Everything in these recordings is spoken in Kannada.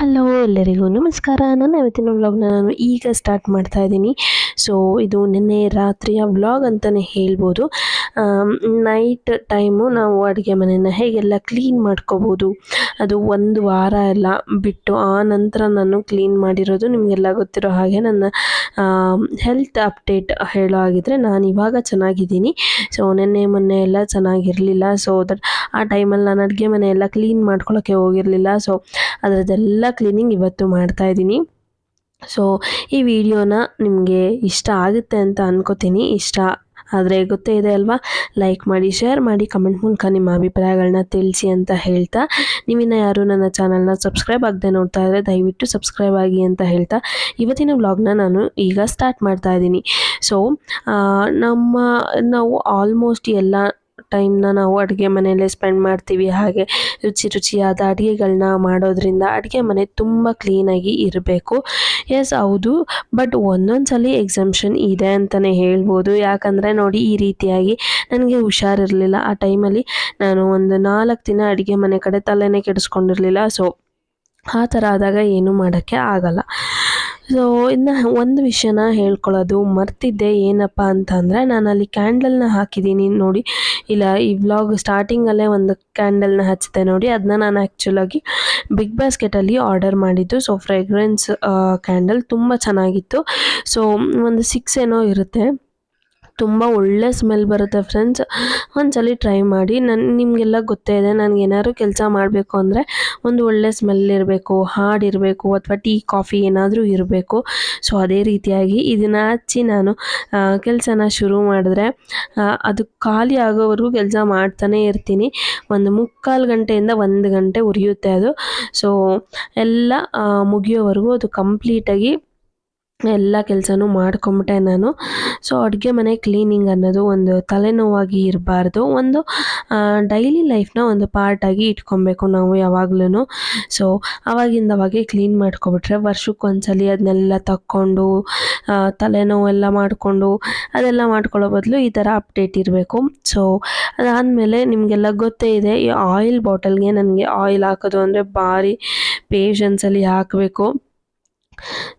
ಹಲೋ ಎಲ್ಲರಿಗೂ ನಮಸ್ಕಾರ. ನನ್ನ ಇವತ್ತಿನ ವ್ಲಾಗ್ನ ನಾನು ಈಗ ಸ್ಟಾರ್ಟ್ ಮಾಡ್ತಾ ಇದ್ದೀನಿ. ಸೊ ಇದು ನಿನ್ನೆ ರಾತ್ರಿಯ ವ್ಲಾಗ್ ಅಂತಲೇ ಹೇಳ್ಬೋದು. ನೈಟ್ ಟೈಮು ನಾವು ಅಡುಗೆ ಮನೆಯನ್ನು ಹೇಗೆಲ್ಲ ಕ್ಲೀನ್ ಮಾಡ್ಕೋಬೋದು, ಅದು ಒಂದು ವಾರ ಎಲ್ಲ ಬಿಟ್ಟು ಆ ನಂತರ ನಾನು ಕ್ಲೀನ್ ಮಾಡಿರೋದು. ನಿಮಗೆಲ್ಲ ಗೊತ್ತಿರೋ ಹಾಗೆ ನನ್ನ ಹೆಲ್ತ್ ಅಪ್ಡೇಟ್ ಹೇಳೋ ಆಗಿದ್ರೆ ನಾನು ಇವಾಗ ಚೆನ್ನಾಗಿದ್ದೀನಿ. ಸೊ ನಿನ್ನೆ ಮೊನ್ನೆ ಎಲ್ಲ ಚೆನ್ನಾಗಿರಲಿಲ್ಲ. ಸೊ ಆ ಟೈಮಲ್ಲಿ ನಾನು ಅಡುಗೆ ಮನೆ ಎಲ್ಲ ಕ್ಲೀನ್ ಮಾಡ್ಕೊಳ್ಳೋಕ್ಕೆ ಹೋಗಿರಲಿಲ್ಲ. ಸೊ ಅದರದ್ದೆಲ್ಲ ಕ್ಲೀನಿಂಗ್ ಇವತ್ತು ಮಾಡ್ತಾ ಇದ್ದೀನಿ. ಸೊ ಈ ವಿಡಿಯೋನ ನಿಮಗೆ ಇಷ್ಟ ಆಗುತ್ತೆ ಅಂತ ಅನ್ಕೋತೀನಿ. ಇಷ್ಟ ಆದರೆ ಗೊತ್ತೇ ಇದೆ ಅಲ್ವಾ, ಲೈಕ್ ಮಾಡಿ, ಶೇರ್ ಮಾಡಿ, ಕಮೆಂಟ್ ಮೂಲಕ ನಿಮ್ಮ ಅಭಿಪ್ರಾಯಗಳನ್ನ ತಿಳಿಸಿ ಅಂತ ಹೇಳ್ತಾ, ನೀವಿನ್ನು ಯಾರು ನನ್ನ ಚಾನಲ್ನ ಸಬ್ಸ್ಕ್ರೈಬ್ ಆಗದೆ ನೋಡ್ತಾ ಇದ್ದರೆ ದಯವಿಟ್ಟು ಸಬ್ಸ್ಕ್ರೈಬ್ ಆಗಿ ಅಂತ ಹೇಳ್ತಾ ಇವತ್ತಿನ ವ್ಲಾಗ್ನ ನಾನು ಈಗ ಸ್ಟಾರ್ಟ್ ಮಾಡ್ತಾ ಇದ್ದೀನಿ. ಸೊ ನಾವು ಆಲ್ಮೋಸ್ಟ್ ಎಲ್ಲ ಟೈಮ್ನ ನಾವು ಅಡುಗೆ ಮನೆಯಲ್ಲೇ ಸ್ಪೆಂಡ್ ಮಾಡ್ತೀವಿ. ಹಾಗೆ ರುಚಿಯಾದ ಅಡುಗೆಗಳನ್ನ ಮಾಡೋದ್ರಿಂದ ಅಡುಗೆ ಮನೆ ತುಂಬ ಕ್ಲೀನಾಗಿ ಇರಬೇಕು. ಎಸ್ ಹೌದು, ಬಟ್ ಒಂದೊಂದು ಸಲ ಎಕ್ಸಮ್ಷನ್ ಇದೆ ಅಂತಲೇ ಹೇಳ್ಬೋದು. ಯಾಕಂದರೆ ನೋಡಿ, ಈ ರೀತಿಯಾಗಿ ನನಗೆ ಹುಷಾರಿರಲಿಲ್ಲ. ಆ ಟೈಮಲ್ಲಿ ನಾನು ಒಂದು 4 ದಿನ ಅಡುಗೆ ಮನೆ ಕಡೆ ತಲೆನೇ ಕೆಡಿಸ್ಕೊಂಡಿರಲಿಲ್ಲ. ಸೊ ಆ ಥರ ಆದಾಗ ಏನೂ ಮಾಡೋಕ್ಕೆ ಆಗಲ್ಲ. ಸೊ ಇನ್ನು ಒಂದು ವಿಷಯನ ಹೇಳ್ಕೊಳ್ಳೋದು ಮರ್ತಿದ್ದೆ. ಏನಪ್ಪ ಅಂತಂದರೆ, ನಾನಲ್ಲಿ ಕ್ಯಾಂಡಲ್ನ ಹಾಕಿದ್ದೀನಿ ನೋಡಿ. ಇಲ್ಲ, ಈ ವ್ಲಾಗ್ ಸ್ಟಾರ್ಟಿಂಗಲ್ಲೇ ಒಂದು ಕ್ಯಾಂಡಲ್ನ ಹಚ್ಚಿದೆ ನೋಡಿ. ಅದನ್ನ ನಾನು ಆ್ಯಕ್ಚುಲಾಗಿ ಬಿಗ್ ಬಾಸ್ಕೆಟಲ್ಲಿ ಆರ್ಡರ್ ಮಾಡಿದ್ದು. ಸೊ ಫ್ರೇಗ್ರೆನ್ಸ್ ಕ್ಯಾಂಡಲ್ ತುಂಬ ಚೆನ್ನಾಗಿತ್ತು. ಸೊ ಒಂದು 6 ಏನೋ ಇರುತ್ತೆ. ತುಂಬ ಒಳ್ಳೆ ಸ್ಮೆಲ್ ಬರುತ್ತೆ ಫ್ರೆಂಡ್ಸ್. ಒಂದ್ಸಲ ಟ್ರೈ ಮಾಡಿ. ನಿಮಗೆಲ್ಲ ಗೊತ್ತೇ ಇದೆ, ನನಗೇನಾದ್ರು ಕೆಲಸ ಮಾಡಬೇಕು ಅಂದರೆ ಒಂದು ಒಳ್ಳೆ ಸ್ಮೆಲ್ ಇರಬೇಕು, ಹಾಡಿರಬೇಕು, ಅಥವಾ ಟೀ ಕಾಫಿ ಏನಾದರೂ ಇರಬೇಕು. ಸೊ ಅದೇ ರೀತಿಯಾಗಿ ಇದನ್ನು ಹಚ್ಚಿ ನಾನು ಕೆಲಸನ ಶುರು ಮಾಡಿದ್ರೆ ಅದು ಖಾಲಿ ಆಗೋವರೆಗೂ ಕೆಲಸ ಮಾಡ್ತಾನೇ ಇರ್ತೀನಿ. ಒಂದು 3/4 ಗಂಟೆಯಿಂದ 1 ಗಂಟೆ ಉರಿಯುತ್ತೆ ಅದು. ಸೊ ಎಲ್ಲ ಮುಗಿಯೋವರೆಗೂ ಅದು ಕಂಪ್ಲೀಟಾಗಿ ಎಲ್ಲ ಕೆಲಸನೂ ಮಾಡ್ಕೊಂಬಿಟ್ಟೆ ನಾನು. ಸೊ ಅಡುಗೆ ಮನೆ ಕ್ಲೀನಿಂಗ್ ಅನ್ನೋದು ಒಂದು ತಲೆನೋವಾಗಿ ಇರಬಾರ್ದು. ಒಂದು ಡೈಲಿ ಲೈಫ್ನ ಒಂದು ಪಾರ್ಟಾಗಿ ಇಟ್ಕೊಬೇಕು ನಾವು ಯಾವಾಗ್ಲೂ. ಸೊ ಅವಾಗಿಂದವಾಗೆ ಕ್ಲೀನ್ ಮಾಡ್ಕೊಬಿಟ್ರೆ ವರ್ಷಕ್ಕೊಂದ್ಸಲಿ ಅದನ್ನೆಲ್ಲ ತಕ್ಕೊಂಡು ತಲೆನೋವೆಲ್ಲ ಮಾಡಿಕೊಂಡು ಅದೆಲ್ಲ ಮಾಡ್ಕೊಳ್ಳೋ ಬದಲು ಈ ಥರ ಅಪ್ಡೇಟ್ ಇರಬೇಕು. ಸೊ ಅದಾದಮೇಲೆ ನಿಮಗೆಲ್ಲ ಗೊತ್ತೇ ಇದೆ, ಈ ಆಯಿಲ್ ಬಾಟಲ್ಗೆ ನನಗೆ ಆಯಿಲ್ ಹಾಕೋದು ಅಂದರೆ ಭಾರಿ ಪೇಷನ್ಸಲ್ಲಿ ಹಾಕಬೇಕು.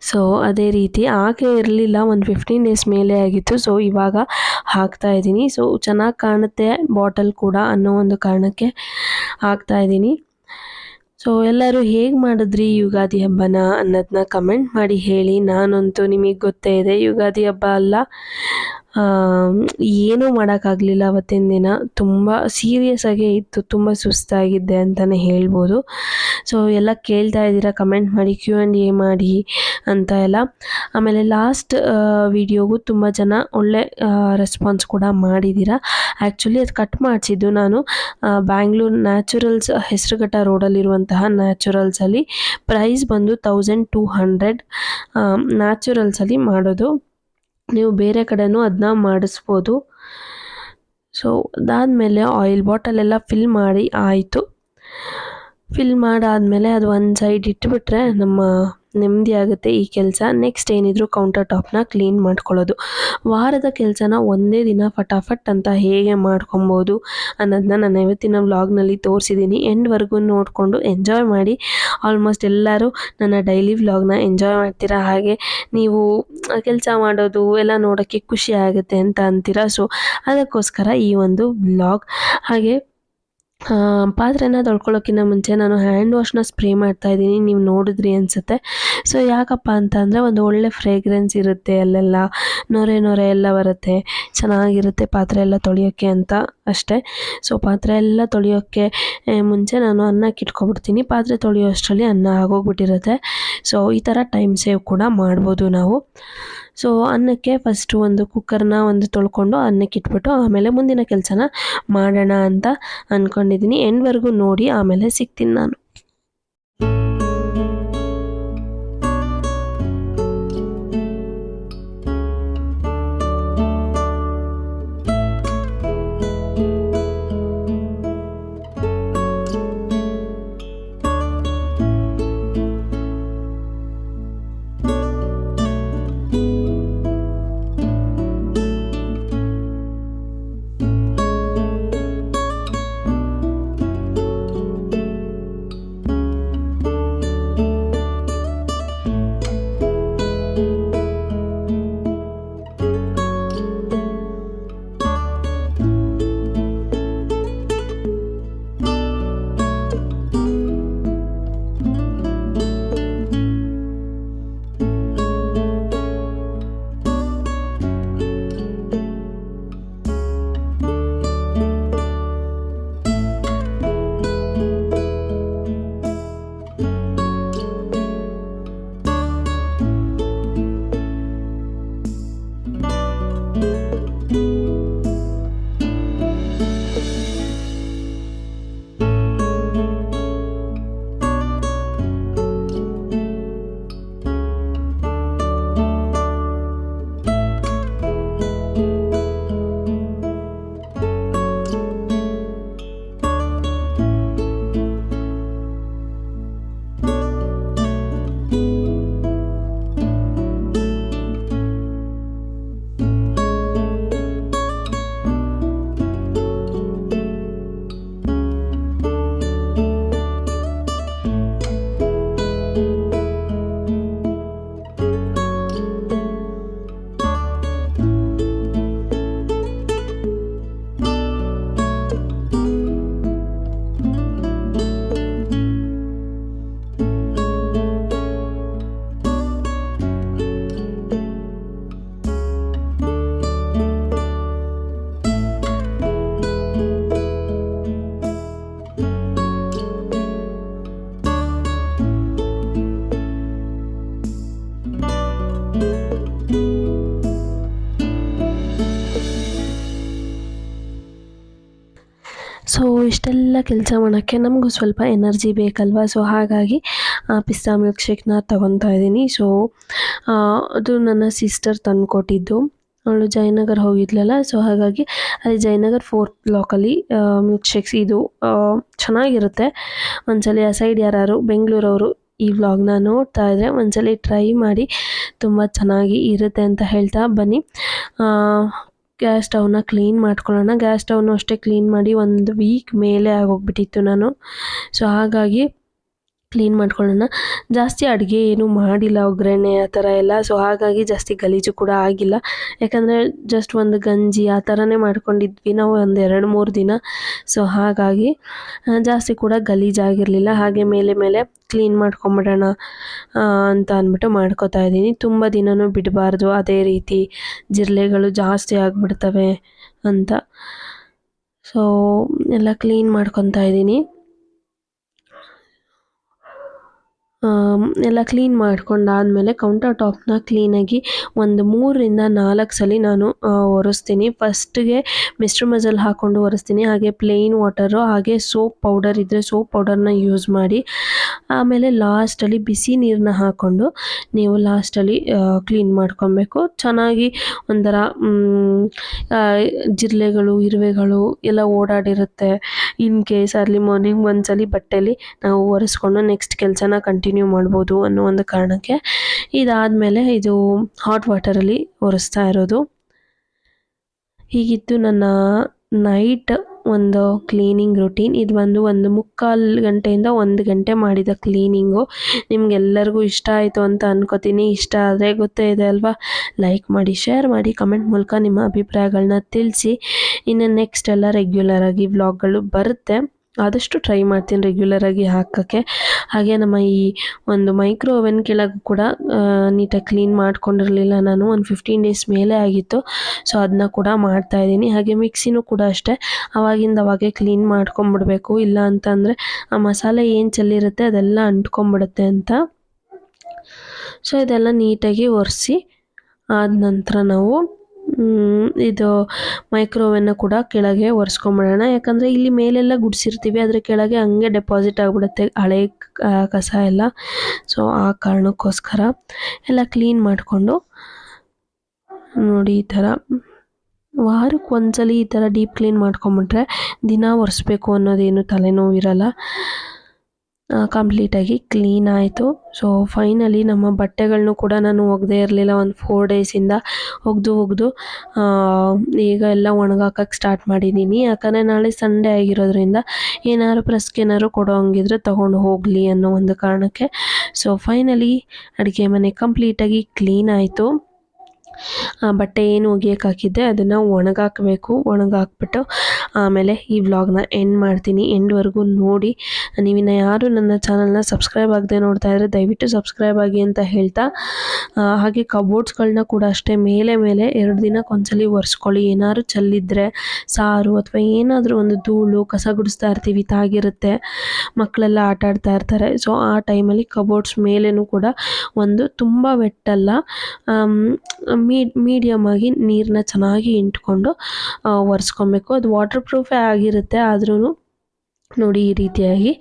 ಸೊ ಅದೇ ರೀತಿ ಹಾಕೇ ಇರಲಿಲ್ಲ, ಒಂದು 15 ಡೇಸ್ ಮೇಲೆ ಆಗಿತ್ತು. ಸೊ ಇವಾಗ ಹಾಕ್ತಾಯಿದ್ದೀನಿ. ಸೊ ಚೆನ್ನಾಗಿ ಕಾಣುತ್ತೆ ಬಾಟಲ್ ಕೂಡ ಅನ್ನೋ ಒಂದು ಕಾರಣಕ್ಕೆ ಹಾಕ್ತಾಯಿದ್ದೀನಿ. ಸೊ ಎಲ್ಲರೂ ಹೇಗೆ ಮಾಡಿದ್ರಿ ಯುಗಾದಿ ಹಬ್ಬನ ಅನ್ನೋದನ್ನ ಕಮೆಂಟ್ ಮಾಡಿ ಹೇಳಿ. ನಾನಂತೂ ನಿಮಗೆ ಗೊತ್ತೇ ಇದೆ, ಯುಗಾದಿ ಹಬ್ಬ ಅಲ್ಲ ಏನೂ ಮಾಡೋಕ್ಕಾಗಲಿಲ್ಲ ಅವತ್ತಿನ ದಿನ. ತುಂಬ ಸೀರಿಯಸ್ಸಾಗೇ ಇತ್ತು, ತುಂಬ ಸುಸ್ತಾಗಿದ್ದೆ ಅಂತಲೇ ಹೇಳ್ಬೋದು. ಸೊ ಎಲ್ಲ ಕೇಳ್ತಾ ಇದ್ದೀರಾ, ಕಮೆಂಟ್ ಮಾಡಿ, Q&A ಮಾಡಿ ಅಂತ ಎಲ್ಲ. ಆಮೇಲೆ ಲಾಸ್ಟ್ ವಿಡಿಯೋಗೂ ತುಂಬ ಜನ ಒಳ್ಳೆ ರೆಸ್ಪಾನ್ಸ್ ಕೂಡ ಮಾಡಿದ್ದೀರಾ. ಆ್ಯಕ್ಚುಲಿ ಅದು ಕಟ್ ಮಾಡಿಸಿದ್ದು ನಾನು ಬ್ಯಾಂಗ್ಳೂರು ನ್ಯಾಚುರಲ್ಸ್ ಹೆಸರುಘಟ್ಟ ರೋಡಲ್ಲಿರುವಂತಹ ನ್ಯಾಚುರಲ್ಸಲ್ಲಿ. ಪ್ರೈಸ್ ಬಂದು 1200 ನ್ಯಾಚುರಲ್ಸಲ್ಲಿ ಮಾಡೋದು. ನೀವು ಬೇರೆ ಕಡೆನೂ ಅದನ್ನ ಮಾಡಿಸ್ಬೋದು. ಸೊ ಅದಾದಮೇಲೆ ಆಯಿಲ್ ಬಾಟಲೆಲ್ಲ ಫಿಲ್ ಮಾಡಿ ಆಯಿತು. ಫಿಲ್ ಮಾಡಾದಮೇಲೆ ಅದು ಒಂದು ಸೈಡ್ ಇಟ್ಬಿಟ್ರೆ ನಮ್ಮ ನೆಮ್ಮದಿ ಆಗುತ್ತೆ ಈ ಕೆಲಸ. ನೆಕ್ಸ್ಟ್ ಏನಿದ್ರು ಕೌಂಟರ್ ಟಾಪ್ನ ಕ್ಲೀನ್ ಮಾಡ್ಕೊಳ್ಳೋದು. ವಾರದ ಕೆಲಸನ ಒಂದೇ ದಿನ ಫಟಾಫಟ್ ಅಂತ ಹೇಗೆ ಮಾಡ್ಕೊಬೋದು ಅನ್ನೋದನ್ನ ನಾನು ಇವತ್ತಿನ ವ್ಲಾಗ್ನಲ್ಲಿ ತೋರಿಸಿದ್ದೀನಿ. ಎಂಡ್ವರೆಗೂ ನೋಡಿಕೊಂಡು ಎಂಜಾಯ್ ಮಾಡಿ. ಆಲ್ಮೋಸ್ಟ್ ಎಲ್ಲರೂ ನನ್ನ ಡೈಲಿ ವ್ಲಾಗ್ನ ಎಂಜಾಯ್ ಮಾಡ್ತೀರಾ. ಹಾಗೆ ನೀವು ಕೆಲಸ ಮಾಡೋದು ಎಲ್ಲ ನೋಡೋಕ್ಕೆ ಖುಷಿ ಆಗುತ್ತೆ ಅಂತ ಅಂತೀರಾ. ಸೊ ಅದಕ್ಕೋಸ್ಕರ ಈ ಒಂದು ವ್ಲಾಗ್. ಹಾಗೆ ಪಾತ್ರೆನ ತೊಳ್ಕೊಳ್ಳೋಕ್ಕಿಂತ ಮುಂಚೆ ನಾನು ಹ್ಯಾಂಡ್ ವಾಶ್ನ ಸ್ಪ್ರೇ ಮಾಡ್ತಾಯಿದ್ದೀನಿ. ನೀವು ನೋಡಿದ್ರಿ ಅನಿಸುತ್ತೆ. ಸೊ ಯಾಕಪ್ಪ ಅಂತಂದರೆ ಒಂದು ಒಳ್ಳೆ ಫ್ರೇಗ್ರೆನ್ಸ್ ಇರುತ್ತೆ, ಅಲ್ಲೆಲ್ಲ ನೊರೆ ಎಲ್ಲ ಬರುತ್ತೆ, ಚೆನ್ನಾಗಿರುತ್ತೆ ಪಾತ್ರೆ ಎಲ್ಲ ತೊಳೆಯೋಕ್ಕೆ ಅಂತ ಅಷ್ಟೇ. ಸೊ ಪಾತ್ರೆ ಎಲ್ಲ ತೊಳೆಯೋಕ್ಕೆ ಮುಂಚೆ ನಾನು ಅನ್ನಕ್ಕೆ ಇಟ್ಕೊಬಿಡ್ತೀನಿ. ಪಾತ್ರೆ ತೊಳೆಯೋ ಅಷ್ಟರಲ್ಲಿ ಅನ್ನ ಆಗೋಗ್ಬಿಟ್ಟಿರುತ್ತೆ. ಸೊ ಈ ಥರ ಟೈಮ್ ಸೇವ್ ಕೂಡ ಮಾಡ್ಬೋದು ನಾವು. ಸೊ ಅನ್ನಕ್ಕೆ ಫಸ್ಟು ಒಂದು ಕುಕ್ಕರ್ನ ತೊಳ್ಕೊಂಡು ಅನ್ನಕ್ಕೆ ಇಟ್ಬಿಟ್ಟು ಆಮೇಲೆ ಮುಂದಿನ ಕೆಲಸನ ಮಾಡೋಣ ಅಂತ ಅಂದ್ಕೊಂಡಿದ್ದೀನಿ. ಎಂಡ್ವರೆಗೂ ನೋಡಿ, ಆಮೇಲೆ ಸಿಗ್ತೀನಿ ನಾನು. ಇದೆಲ್ಲ ಕೆಲಸ ಮಾಡೋಕ್ಕೆ ನಮಗೂ ಸ್ವಲ್ಪ ಎನರ್ಜಿ ಬೇಕಲ್ವ. ಸೊ ಹಾಗಾಗಿ ಪಿಸ್ತಾ ಮಿಲ್ಕ್ ಶೇಕ್ನ ತೊಗೊತಾ ಇದ್ದೀನಿ. ಸೊ ಅದು ನನ್ನ ಸಿಸ್ಟರ್ ತಂದುಕೊಟ್ಟಿದ್ದು. ಅವಳು ಜಯನಗರ್ ಹೋಗಿದ್ಲಲ್ಲ, ಸೊ ಹಾಗಾಗಿ ಅಲ್ಲಿ ಜಯನಗರ್ 4th ಬ್ಲಾಕಲ್ಲಿ ಮಿಲ್ಕ್ ಶೇಕ್ಸ್ ಇದು ಚೆನ್ನಾಗಿರುತ್ತೆ. ಒಂದ್ಸಲಿ ಆ ಸೈಡ್ ಯಾರು ಬೆಂಗಳೂರವರು ಈ ವ್ಲಾಗ್ನ ನೋಡ್ತಾ ಇದ್ದರೆ ಒಂದ್ಸಲಿ ಟ್ರೈ ಮಾಡಿ, ತುಂಬ ಚೆನ್ನಾಗಿ ಇರುತ್ತೆ ಅಂತ ಹೇಳ್ತಾ ಬನ್ನಿ. ಗ್ಯಾಸ್ ಸ್ಟವ್ನ ಕ್ಲೀನ್ ಮಾಡ್ಕೊಳ್ಳೋಣ. ಗ್ಯಾಸ್ ಸ್ಟವ್ನು ಅಷ್ಟೇ ಕ್ಲೀನ್ ಮಾಡಿ 1 ವೀಕ್ ಮೇಲೆ ಆಗೋಗ್ಬಿಟ್ಟಿತ್ತು ನಾನು. ಸೊ ಹಾಗಾಗಿ ಕ್ಲೀನ್ ಮಾಡ್ಕೊಳ್ಳೋಣ. ಜಾಸ್ತಿ ಅಡುಗೆ ಏನೂ ಮಾಡಿಲ್ಲ, ಒಗ್ಗರಣೆ ಆ ಥರ ಎಲ್ಲ. ಸೊ ಹಾಗಾಗಿ ಜಾಸ್ತಿ ಗಲೀಜು ಕೂಡ ಆಗಿಲ್ಲ. ಯಾಕಂದರೆ ಜಸ್ಟ್ ಒಂದು ಗಂಜಿ ಆ ಥರನೇ ಮಾಡ್ಕೊಂಡಿದ್ವಿ ನಾವು ಒಂದು 2-3 ದಿನ. ಸೊ ಹಾಗಾಗಿ ಜಾಸ್ತಿ ಕೂಡ ಗಲೀಜಾಗಿರಲಿಲ್ಲ. ಹಾಗೆ ಮೇಲೆ ಮೇಲೆ ಕ್ಲೀನ್ ಮಾಡ್ಕೊಂಬಿಡೋಣ ಅಂತ ಅಂದ್ಬಿಟ್ಟು ಮಾಡ್ಕೋತಾ ಇದ್ದೀನಿ. ತುಂಬ ದಿನವೂ ಬಿಡಬಾರ್ದು, ಅದೇ ರೀತಿ ಜಿರಳೆಗಳು ಜಾಸ್ತಿ ಆಗಿಬಿಡ್ತವೆ ಅಂತ. ಸೊ ಎಲ್ಲ ಕ್ಲೀನ್ ಮಾಡ್ಕೊತಾ ಇದ್ದೀನಿ. ಎಲ್ಲ ಕ್ಲೀನ್ ಮಾಡ್ಕೊಂಡಾದಮೇಲೆ ಕೌಂಟರ್ ಟಾಪ್ನ ಕ್ಲೀನಾಗಿ ಒಂದು 3-4 ಸಲ ನಾನು ಒರೆಸ್ತೀನಿ. ಫಸ್ಟಿಗೆ ಮಿಸ್ಟರ್ ಮಜಲ್ ಹಾಕ್ಕೊಂಡು ಒರೆಸ್ತೀನಿ. ಹಾಗೆ ಪ್ಲೇನ್ ವಾಟರು, ಹಾಗೆ ಸೋಪ್ ಪೌಡರ್ ಇದ್ದರೆ ಸೋಪ್ ಪೌಡರ್ನ ಯೂಸ್ ಮಾಡಿ. ಆಮೇಲೆ ಲಾಸ್ಟಲ್ಲಿ ಬಿಸಿ ನೀರನ್ನ ಹಾಕ್ಕೊಂಡು ನೀವು ಲಾಸ್ಟಲ್ಲಿ ಕ್ಲೀನ್ ಮಾಡ್ಕೊಬೇಕು. ಚೆನ್ನಾಗಿ ಒಂಥರ ಜಿರಳೆಗಳು, ಇರುವೆಗಳು ಎಲ್ಲ ಓಡಾಡಿರುತ್ತೆ. ಇನ್ ಕೇಸ್ ಅರ್ಲಿ ಮಾರ್ನಿಂಗ್ ಒಂದ್ಸಲಿ ಬಟ್ಟೆಲಿ ನಾವು ಒರೆಸ್ಕೊಂಡು ನೆಕ್ಸ್ಟ್ ಕೆಲಸನ ಕಂಟಿನ್ಯೂ ಮಾಡ್ಬೋದು ಅನ್ನೋ ಒಂದು ಕಾರಣಕ್ಕೆ. ಇದಾದಮೇಲೆ ಇದು ಹಾಟ್ ವಾಟರಲ್ಲಿ ಒರೆಸ್ತಾ ಇರೋದು. ಹೀಗಿತ್ತು ನನ್ನ ನೈಟ್ ಒಂದು ಕ್ಲೀನಿಂಗ್ ರುಟೀನ್. ಇದು ಒಂದು 1/4 ಗಂಟೆಯಿಂದ 1 ಗಂಟೆ ಮಾಡಿದ ಕ್ಲೀನಿಂಗು. ನಿಮ್ಗೆಲ್ಲರಿಗೂ ಇಷ್ಟ ಆಯಿತು ಅಂತ ಅನ್ಕೋತೀನಿ. ಇಷ್ಟ ಆದರೆ ಗೊತ್ತೇ ಇದೆ ಅಲ್ವಾ, ಲೈಕ್ ಮಾಡಿ, ಶೇರ್ ಮಾಡಿ, ಕಮೆಂಟ್ ಮೂಲಕ ನಿಮ್ಮ ಅಭಿಪ್ರಾಯಗಳನ್ನ ತಿಳಿಸಿ. ಇನ್ನು ನೆಕ್ಸ್ಟ್ ಎಲ್ಲ ರೆಗ್ಯುಲರಾಗಿ ವ್ಲಾಗ್ಗಳು ಬರುತ್ತೆ. ಆದಷ್ಟು ಟ್ರೈ ಮಾಡ್ತೀನಿ ರೆಗ್ಯುಲರಾಗಿ ಹಾಕೋಕ್ಕೆ. ಹಾಗೆ ನಮ್ಮ ಈ ಒಂದು ಮೈಕ್ರೋ ಓವೆನ್ ಕೆಳಗೆ ಕೂಡ ನೀಟಾಗಿ ಕ್ಲೀನ್ ಮಾಡ್ಕೊಂಡಿರಲಿಲ್ಲ ನಾನು. ಒಂದು 15 ಡೇಸ್ ಮೇಲೆ ಆಗಿತ್ತು. ಸೊ ಅದನ್ನ ಕೂಡ ಮಾಡ್ತಾಯಿದ್ದೀನಿ. ಹಾಗೆ ಮಿಕ್ಸಿನೂ ಕೂಡ ಅಷ್ಟೇ ಅವಾಗೇ ಕ್ಲೀನ್ ಮಾಡ್ಕೊಂಬಿಡ್ಬೇಕು. ಇಲ್ಲ ಅಂತಂದರೆ ಆ ಮಸಾಲೆ ಏನು ಚೆಲ್ಲಿರುತ್ತೆ ಅದೆಲ್ಲ ಅಂಟ್ಕೊಂಬಿಡುತ್ತೆ ಅಂತ. ಸೊ ಇದೆಲ್ಲ ನೀಟಾಗಿ ಒರೆಸಿ ಆದ ನಂತರ ನಾವು ಇದು ಮೈಕ್ರೋ ಓವೆನ್ನ ಕೂಡ ಕೆಳಗೆ ಒರೆಸ್ಕೊಂಬಿಡೋಣ. ಯಾಕಂದರೆ ಇಲ್ಲಿ ಮೇಲೆಲ್ಲ ಗುಡಿಸಿರ್ತೀವಿ, ಅದರ ಕೆಳಗೆ ಹಂಗೆ ಡೆಪಾಸಿಟ್ ಆಗಿಬಿಡುತ್ತೆ ಹಳೆ ಕಸ ಎಲ್ಲ. ಸೊ ಆ ಕಾರಣಕ್ಕೋಸ್ಕರ ಎಲ್ಲ ಕ್ಲೀನ್ ಮಾಡಿಕೊಂಡು ನೋಡಿ ಈ ಥರ ವಾರಕ್ಕೆ ಒಂದ್ಸಲಿ ಈ ಥರ ಡೀಪ್ ಕ್ಲೀನ್ ಮಾಡ್ಕೊಂಬಿಟ್ರೆ ದಿನ ಒರೆಸ್ಬೇಕು ಅನ್ನೋದೇನು ತಲೆನೋವಿರಲ್ಲ. ಕಂಪ್ಲೀಟಾಗಿ ಕ್ಲೀನ್ ಆಯಿತು. ಸೊ ಫೈನಲಿ ನಮ್ಮ ಬಟ್ಟೆಗಳನ್ನೂ ಕೂಡ ನಾನು ಒಗೆದೇ ಇರಲಿಲ್ಲ ಒಂದು 4 ಡೇಸಿಂದ. ಒಗೆದು ಈಗ ಎಲ್ಲ ಒಣಗಾಕಕ್ಕೆ ಸ್ಟಾರ್ಟ್ ಮಾಡಿದ್ದೀನಿ. ಯಾಕಂದರೆ ನಾಳೆ ಸಂಡೇ ಆಗಿರೋದ್ರಿಂದ ಏನಾದ್ರು ಪ್ರೆಸ್ಗೆ ಏನಾದ್ರು ಕೊಡೋ ಹಂಗಿದ್ರೆ ತೊಗೊಂಡು ಹೋಗಲಿ ಅನ್ನೋ ಒಂದು ಕಾರಣಕ್ಕೆ. ಸೊ ಫೈನಲಿ ಅಡುಗೆ ಮನೆ ಕಂಪ್ಲೀಟಾಗಿ ಕ್ಲೀನ್ ಆಯಿತು. ಬಟ್ಟೆ ಏನು ಒಗೆಯಕ್ಕೆ ಹಾಕಿದ್ದೆ ಅದನ್ನು ಒಣಗಾಕಬೇಕು. ಒಣಗಾಕ್ಬಿಟ್ಟು ಆಮೇಲೆ ಈ ವ್ಲಾಗ್ನ ಎಂಡ್ ಮಾಡ್ತೀನಿ. ಎಂಡ್ವರೆಗೂ ನೋಡಿ. ನೀವಿನ್ನು ಯಾರು ನನ್ನ ಚಾನಲ್ನ ಸಬ್ಸ್ಕ್ರೈಬ್ ಆಗದೆ ನೋಡ್ತಾ ಇದ್ದರೆ ದಯವಿಟ್ಟು ಸಬ್ಸ್ಕ್ರೈಬ್ ಆಗಿ ಅಂತ ಹೇಳ್ತಾ, ಹಾಗೆ ಕಬೋರ್ಡ್ಸ್ಗಳನ್ನ ಕೂಡ ಅಷ್ಟೇ ಮೇಲೆ 2 ದಿನಕ್ಕೊಂದ್ಸಲಿ ಒರೆಸ್ಕೊಳ್ಳಿ. ಏನಾದ್ರು ಚೆಲ್ಲಿದ್ರೆ ಸಾರು ಅಥವಾ ಏನಾದರೂ ಒಂದು ಧೂಳು ಕಸ ಗುಡಿಸ್ತಾ ಇರ್ತೀವಿ, ತಾಗಿರುತ್ತೆ, ಮಕ್ಕಳೆಲ್ಲ ಆಟ ಆಡ್ತಾ ಇರ್ತಾರೆ. ಸೊ ಆ ಟೈಮಲ್ಲಿ ಕಬೋರ್ಡ್ಸ್ ಮೇಲೇನೂ ಕೂಡ ಒಂದು ತುಂಬ ವೆಟ್ಟಲ್ಲ, ಮೀಡಿಯಮ್ ಆಗಿ ನೀರನ್ನ ಚೆನ್ನಾಗಿ ಇಂಟ್ಕೊಂಡು ಒರೆಸ್ಕೊಬೇಕು. ಅದು ವಾಟರ್ ಪ್ರೂಫೇ ಆಗಿರುತ್ತೆ, ಆದ್ರೂ ನೋಡಿ ಈ ರೀತಿಯಾಗಿ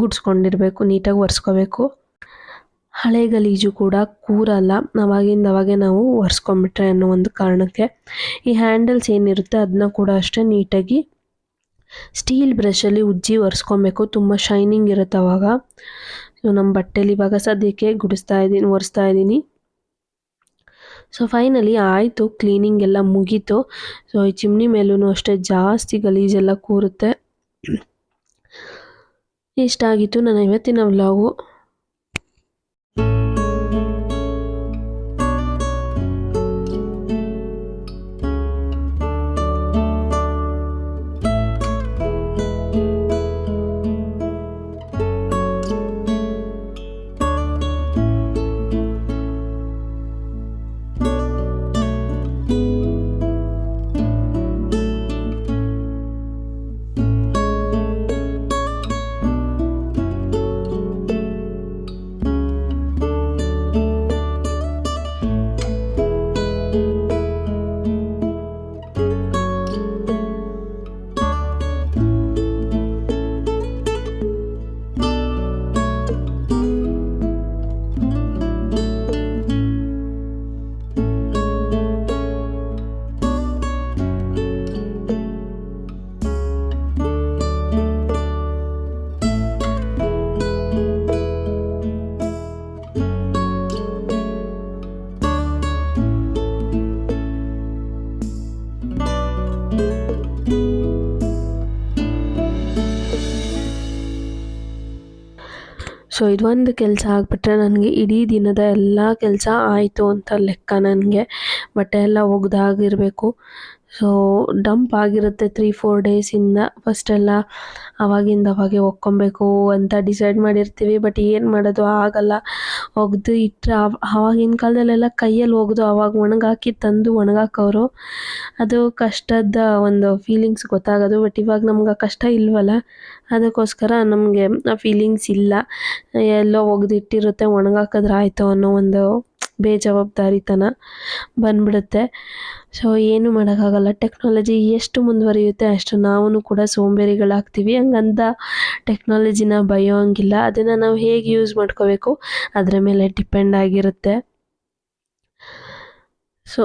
ಗುಡಿಸ್ಕೊಂಡಿರಬೇಕು, ನೀಟಾಗಿ ಒರೆಸ್ಕೋಬೇಕು. ಹಳೆ ಗಲೀಜು ಕೂಡ ಕೂರಲ್ಲ, ಅವಾಗೆ ನಾವು ಒರೆಸ್ಕೊಂಬಿಟ್ರೆ ಅನ್ನೋ ಒಂದು ಕಾರಣಕ್ಕೆ. ಈ ಹ್ಯಾಂಡಲ್ಸ್ ಏನಿರುತ್ತೆ ಅದನ್ನ ಕೂಡ ಅಷ್ಟೇ ನೀಟಾಗಿ ಸ್ಟೀಲ್ ಬ್ರಷಲ್ಲಿ ಉಜ್ಜಿ ಒರೆಸ್ಕೊಬೇಕು. ತುಂಬ ಶೈನಿಂಗ್ ಇರುತ್ತೆ ಅವಾಗ. ಸೊ ನಮ್ಮ ಬಟ್ಟೆಲಿ ಇವಾಗ ಸದ್ಯಕ್ಕೆ ಒರೆಸ್ತಾ ಇದ್ದೀನಿ. ಸೊ ಫೈನಲಿ ಆಯಿತು, ಕ್ಲೀನಿಂಗ್ ಎಲ್ಲ ಮುಗೀತು. ಸೊ ಈ ಚಿಮ್ನಿ ಮೇಲೂ ಅಷ್ಟೇ ಜಾಸ್ತಿ ಗಲೀಜೆಲ್ಲ ಕೂರುತ್ತೆ. ಇಷ್ಟ ಆಗಿತ್ತು ನನ್ನ ಇವತ್ತಿನ ವ್ಲಾಗು. ಸೊ ಇದೊಂದು ಕೆಲಸ ಆಗಿಬಿಟ್ರೆ ನನಗೆ ಇಡೀ ದಿನದ ಎಲ್ಲ ಕೆಲಸ ಆಯಿತು ಅಂತ ಲೆಕ್ಕ. ನನಗೆ ಬಟ್ಟೆ ಎಲ್ಲ ಒಗ್ದಾಗಿರಬೇಕು. ಸೊ ಡಂಪ್ ಆಗಿರುತ್ತೆ 3-4 ಡೇಸಿಂದ. ಫಸ್ಟೆಲ್ಲ ಅವಾಗಿಂದ ಅವಾಗೆ ಒಕ್ಕೊಬೇಕು ಅಂತ ಡಿಸೈಡ್ ಮಾಡಿರ್ತೀವಿ. ಬಟ್ ಏನು ಮಾಡೋದು, ಆಗಲ್ಲ. ಒಗೆದು ಇಟ್ಟರೆ ಆವಾಗಿನ ಕಾಲದಲ್ಲೆಲ್ಲ ಕೈಯಲ್ಲಿ ಒಗೆದು ಆವಾಗ ಒಣಗಾಕಿ ತಂದು ಒಣಗಾಕೋರು. ಅದು ಕಷ್ಟದ ಒಂದು ಫೀಲಿಂಗ್ಸ್ ಗೊತ್ತಾಗೋದು. ಬಟ್ ಇವಾಗ ನಮ್ಗೆ ಆ ಕಷ್ಟ ಇಲ್ವಲ್ಲ, ಅದಕ್ಕೋಸ್ಕರ ನಮಗೆ ಆ ಫೀಲಿಂಗ್ಸ್ ಇಲ್ಲ. ಎಲ್ಲೋ ಒಗೆದಿಟ್ಟಿರುತ್ತೆ, ಒಣಗಾಕಿದ್ರೆ ಆಯಿತು ಅನ್ನೋ ಒಂದು ಬೇಜವಾಬ್ದಾರಿತನ ಬಂದ್ಬಿಡುತ್ತೆ. ಸೊ ಏನು ಮಾಡೋಕ್ಕಾಗಲ್ಲ. ಟೆಕ್ನಾಲಜಿ ಎಷ್ಟು ಮುಂದುವರಿಯುತ್ತೆ ಅಷ್ಟು ನಾವು ಕೂಡ ಸೋಂಬೇರಿಗಳಾಗ್ತೀವಿ. ಹಂಗಂತ ಟೆಕ್ನಾಲಜಿನ ಬೈಯೋಂಗಿಲ್ಲ. ಅದನ್ನು ನಾವು ಹೇಗೆ ಯೂಸ್ ಮಾಡ್ಕೋಬೇಕು ಅದರ ಮೇಲೆ ಡಿಪೆಂಡ್ ಆಗಿರುತ್ತೆ. ಸೊ